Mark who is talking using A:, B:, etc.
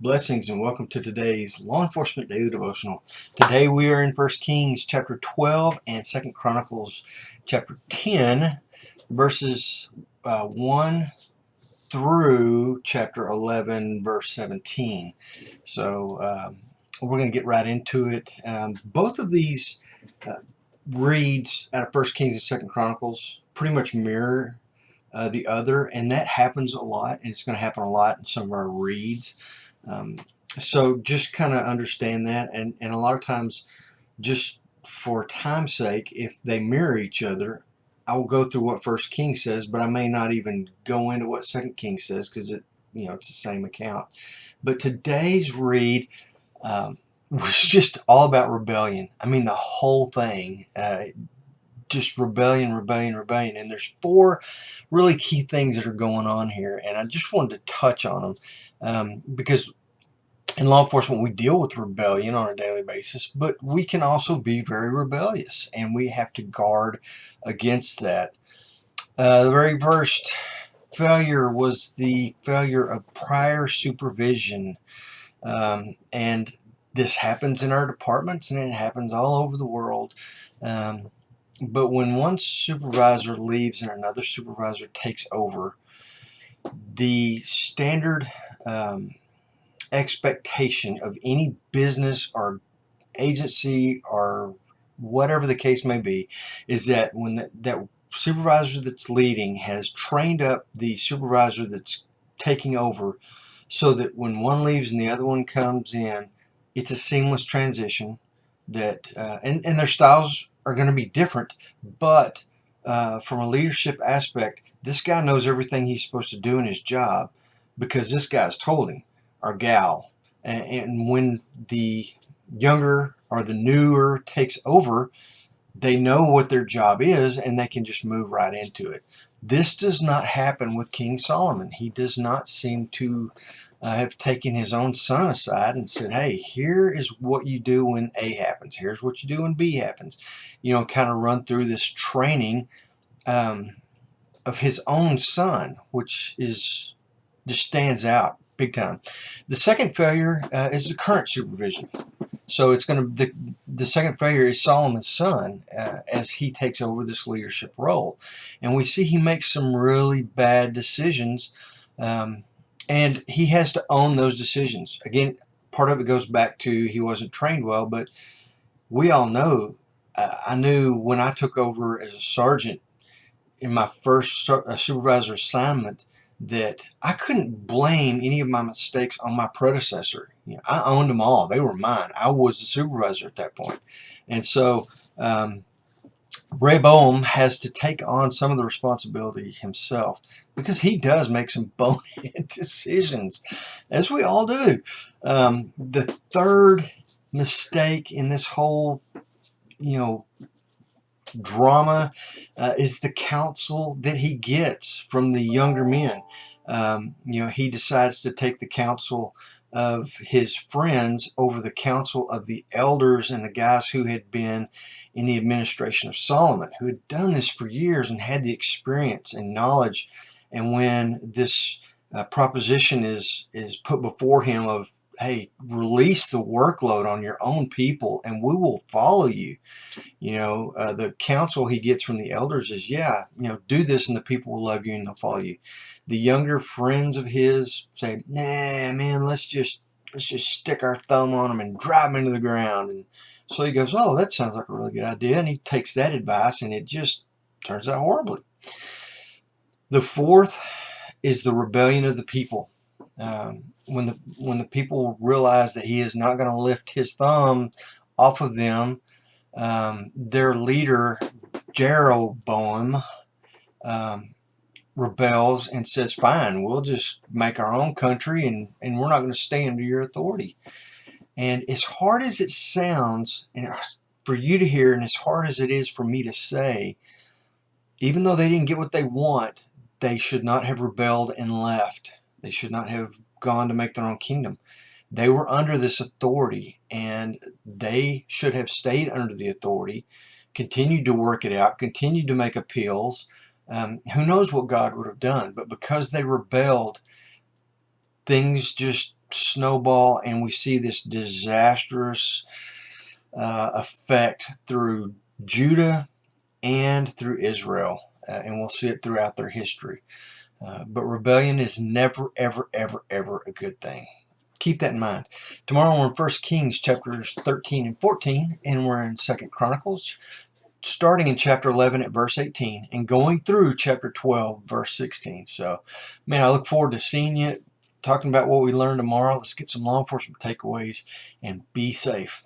A: Blessings and welcome to today's Law Enforcement Daily Devotional. Today we are in 1 Kings chapter 12 and 2 Chronicles chapter 10, verses 1 through chapter 11, verse 17. So we're going to get right into it. Both of these reads out of 1 Kings and 2 Chronicles pretty much mirror the other, and that happens a lot, and it's going to happen a lot in some of our reads. So just kind of understand that, and a lot of times, just for time's sake, if they mirror each other, I will go through what First Kings says, but I may not even go into what Second Kings says because it's the same account. But today's read was just all about rebellion. I mean, the whole thing. Just rebellion, rebellion, rebellion. And there's four really key things that are going on here, and I just wanted to touch on them because in law enforcement we deal with rebellion on a daily basis, but we can also be very rebellious, and we have to guard against that. The very first failure was the failure of prior supervision, and this happens in our departments, and it happens all over the world. But when one supervisor leaves and another supervisor takes over, the standard expectation of any business or agency or whatever the case may be is that when that supervisor that's leading has trained up the supervisor that's taking over, so that when one leaves and the other one comes in, it's a seamless transition. That and their styles are going to be different, but from a leadership aspect, this guy knows everything he's supposed to do in his job because this guy's told him, or gal. And when the younger or the newer takes over, they know what their job is and they can just move right into it. This does not happen with King Solomon. He does not seem to have taken his own son aside and said, hey, here is what you do when A happens. Here's what you do when B happens. Kind of run through this training of his own son, which just stands out big time. The second failure is the current supervision. So it's going to the second failure is Solomon's son as he takes over this leadership role, and we see he makes some really bad decisions, and he has to own those decisions. Again, part of it goes back to he wasn't trained well, but we all know. I knew when I took over as a sergeant in my first supervisor assignment that I couldn't blame any of my mistakes on my predecessor. I owned them all. They were mine. I was the supervisor at that point. And so Rehoboam has to take on some of the responsibility himself because he does make some bonehead decisions, as we all do. The third mistake in this whole, drama is the counsel that he gets from the younger men. He decides to take the counsel of his friends over the counsel of the elders and the guys who had been in the administration of Solomon, who had done this for years and had the experience and knowledge. And when this proposition is put before him of, hey, release the workload on your own people and we will follow you. The counsel he gets from the elders is, do this and the people will love you and they'll follow you. The younger friends of his say, nah, man, let's just stick our thumb on them and drive them into the ground. And so he goes, oh, that sounds like a really good idea. And he takes that advice and it just turns out horribly. The fourth is the rebellion of the people. When the people realize that he is not going to lift his thumb off of them, their leader Jeroboam rebels and says, fine, we'll just make our own country and we're not going to stay under your authority. And as hard as it sounds and for you to hear, and as hard as it is for me to say, even though they didn't get what they want, they should not have rebelled and left. They should not have gone to make their own kingdom. They were under this authority, and they should have stayed under the authority, continued to work it out, continued to make appeals. Who knows what God would have done? But because they rebelled, things just snowball, and we see this disastrous effect through Judah and through Israel, and we'll see it throughout their history. But rebellion is never, ever, ever, ever a good thing. Keep that in mind. Tomorrow we're in 1 Kings chapters 13 and 14, and we're in 2 Chronicles, starting in chapter 11 at verse 18 and going through chapter 12 verse 16. So, man, I look forward to seeing you, talking about what we learned tomorrow. Let's get some law enforcement takeaways and be safe.